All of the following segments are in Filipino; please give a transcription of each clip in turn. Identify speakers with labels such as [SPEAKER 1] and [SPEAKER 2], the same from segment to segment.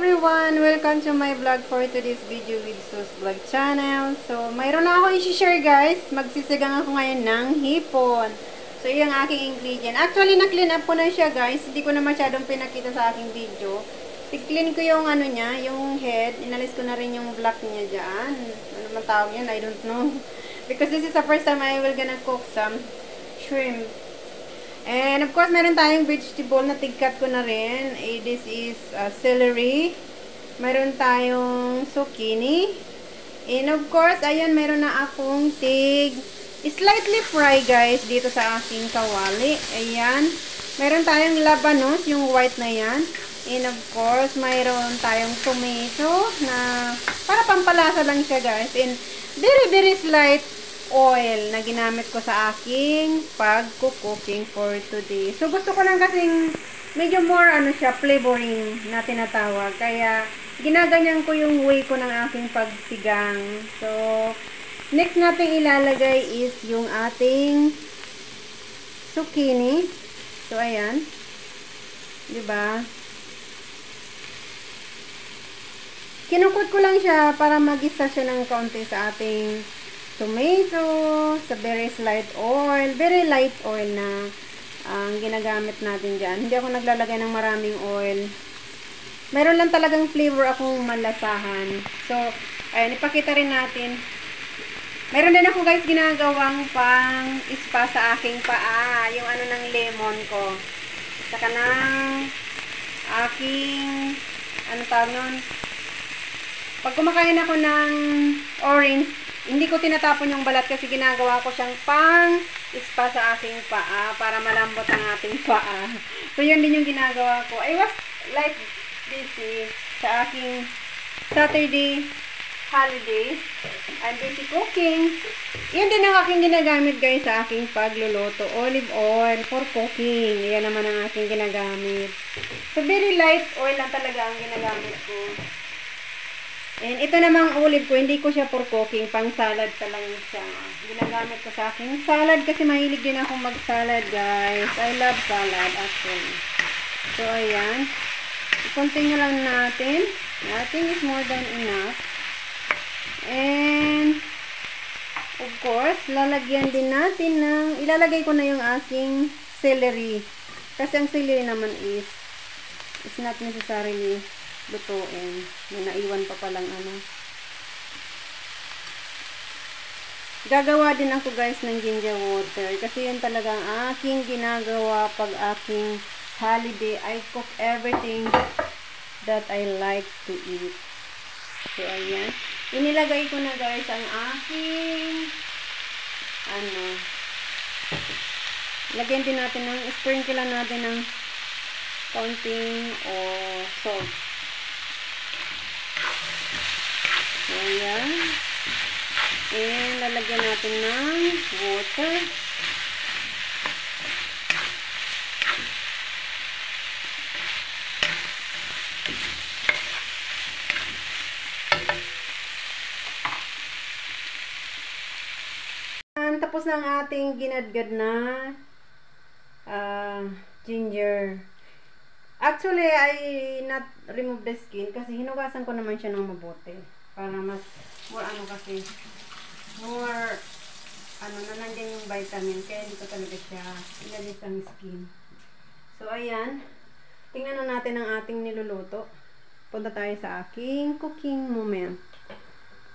[SPEAKER 1] everyone! Welcome to my vlog for today's video with Sus Vlog Channel. So, mayroon na ako i-share guys. Magsisigang ako ngayon ng hipon. So, yung aking ingredient. Actually, na-clean up ko na siya guys. Hindi ko na masyadong pinakita sa aking video. I-clean ko yung ano niya, yung head. Inalis ko na rin yung black niya dyan. Ano man tawag yan? I don't know. Because this is the first time I will gonna cook some shrimp. And of course, meron tayong vegetable na tigkat ko na rin. This is celery. Meron tayong zucchini. And of course, ayan, meron na akong slightly fry guys dito sa aking kawali. Ayan. Meron tayong labanos, yung white na yan. And of course, mayroon tayong tomato na para pampalasa lang siya guys. And very slight oil na ginamit ko sa aking pag-cooking for today. So, gusto ko lang kasing medyo more ano siya, flavoring na tinatawag. Kaya, ginaganyan ko yung way ko ng aking pagsigang. So, next natin ilalagay is yung ating zucchini. So, ayan. Diba? Kinukot ko lang siya para mag-isa siya ng kaunti sa ating tomato, sa very light oil na ang ginagamit natin dyan. Hindi ako naglalagay ng maraming oil. Meron lang talagang flavor akong malasahan. So, ayan, ipakita rin natin. Meron din ako guys ginagawang pang spa sa aking paa. Yung ano ng lemon ko. Saka ng aking, ano tawag nun? Pag kumakain ako ng orange, hindi ko tinatapon yung balat kasi ginagawa ko siyang pang spa sa aking paa para malambot ang ating paa. So, yun din yung ginagawa ko. I was like busy sa aking Saturday holiday. I'm busy cooking. Yan din ang aking ginagamit guys sa aking pagluluto. Olive oil for cooking. Yan naman ang aking ginagamit. So, very light oil lang talaga ang ginagamit ko. And ito namang olive ko, hindi ko siya for cooking, pang salad pa lang siya. Ginagamit ko sa aking salad kasi mahilig din akong mag-salad, guys. I love salad, actually. So, ayan. I-continue lang natin. I think it's more than enough. And, of course, lalagyan din natin ng, ilalagay ko na yung aking celery. Kasi ang celery naman is not necessarily lutuin. May naiwan pa palang ano. Gagawa din ako guys ng ginger water. Kasi yun talaga ang aking ginagawa pag aking holiday. I cook everything that I like to eat. So, ayan. Inilagay ko na guys ang aking ano. Lagyan din natin ng, sprinkle lang natin ng kaunting salt. Ayan. And lalagyan natin ng water. And tapos na ang ating ginadgad na ginger. Actually, I not remove the skin kasi hinugasan ko naman siya ng mabuti. Para mas more ano kasi more ano na nandiyan yung vitamin kaya dito talaga siya ilalis ang skin. So ayan, tingnan na natin ang ating niluluto. Punta tayo sa aking cooking moment.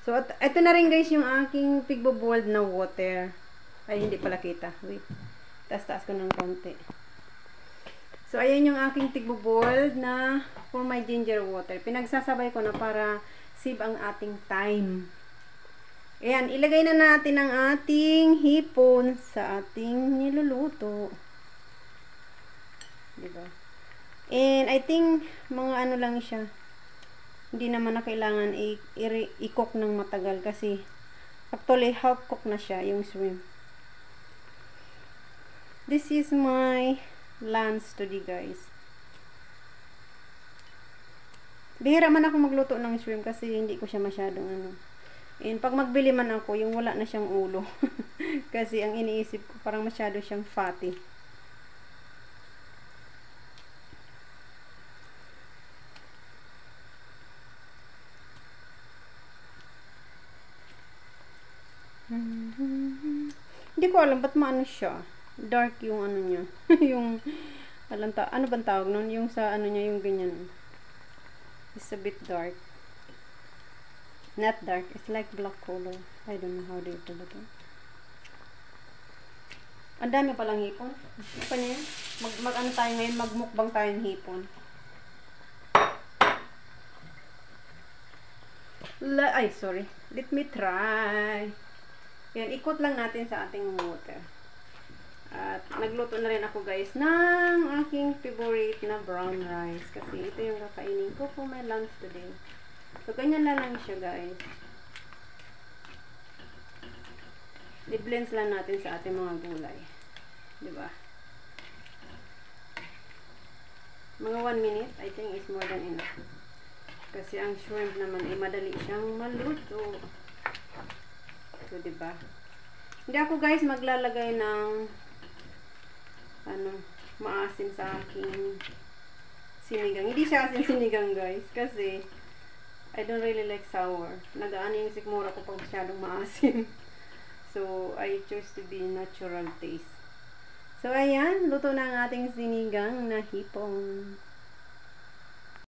[SPEAKER 1] So ito na rin guys yung aking pigbo-boiled na water. Ay hindi pala kita, wait, taas ko ng konti. So ayan yung aking pigbo-boiled na for my ginger water. Pinagsasabay ko na para save ang ating time. Ayan, ilagay na natin ang ating hipon sa ating niluluto. Diba? And I think mga ano lang siya. Hindi naman na kailangan i-cook ng matagal kasi actually half cook na siya yung shrimp. This is my lunch today guys. Bihira man ako magluto ng shrimp kasi hindi ko siya masyadong ano. And pag magbili man ako, yung wala na siyang ulo. Kasi ang iniisip ko parang masyado siyang fatty. Hindi ko alam ba't maano siya. Dark yung ano niya. Yung, ano bang tawag nun? Yung sa ano niya, yung ganyan. It's a bit dark. Not dark. It's like black color. I don't know how they call it. Ang dami palang hipon. Ano niya yan? Ano tayo ngayon? Magmukbang tayong hipon. Ay, sorry. Let me try. Yan, ikot lang natin sa ating water. At nagluto na rin ako guys ng aking favorite na brown rice. Kasi ito yung kakainin ko for my lunch today. So, ganyan lang siya guys. I-blend lang natin sa ating mga gulay. Diba? Mga 1 minute, I think is more than enough. Kasi ang shrimp naman ay madali siyang maluto. So, diba? Hindi ako guys maglalagay ng maasim sa aking sinigang. Hindi siya asin sinigang guys. Kasi I don't really like sour. Nagaano yung sikmura ko pag masyadong maasim. So, I choose to be natural taste. So, ayan. Luto na ang ating sinigang na hipon.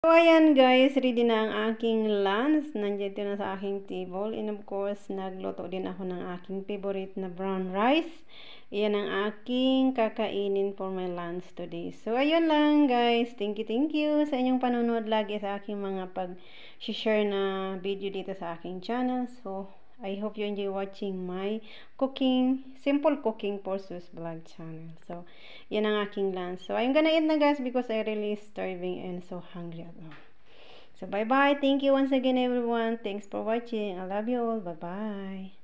[SPEAKER 1] So, ayan guys. Ready na ang aking lunch. Nandiyan na sa aking table. And of course, nagluto din ako ng aking favorite na brown rice. Iyan ang aking kakainin for my lunch today. So, ayun lang guys. Thank you sa inyong panonood lagi sa aking mga pag-share na video dito sa aking channel. So, I hope you enjoy watching my cooking, simple cooking for Sus Vlog channel. So, yan ang aking lunch. So, I'm gonna eat na guys because I really starving and so hungry at all. So, bye-bye. Thank you once again everyone. Thanks for watching. I love you all. Bye-bye.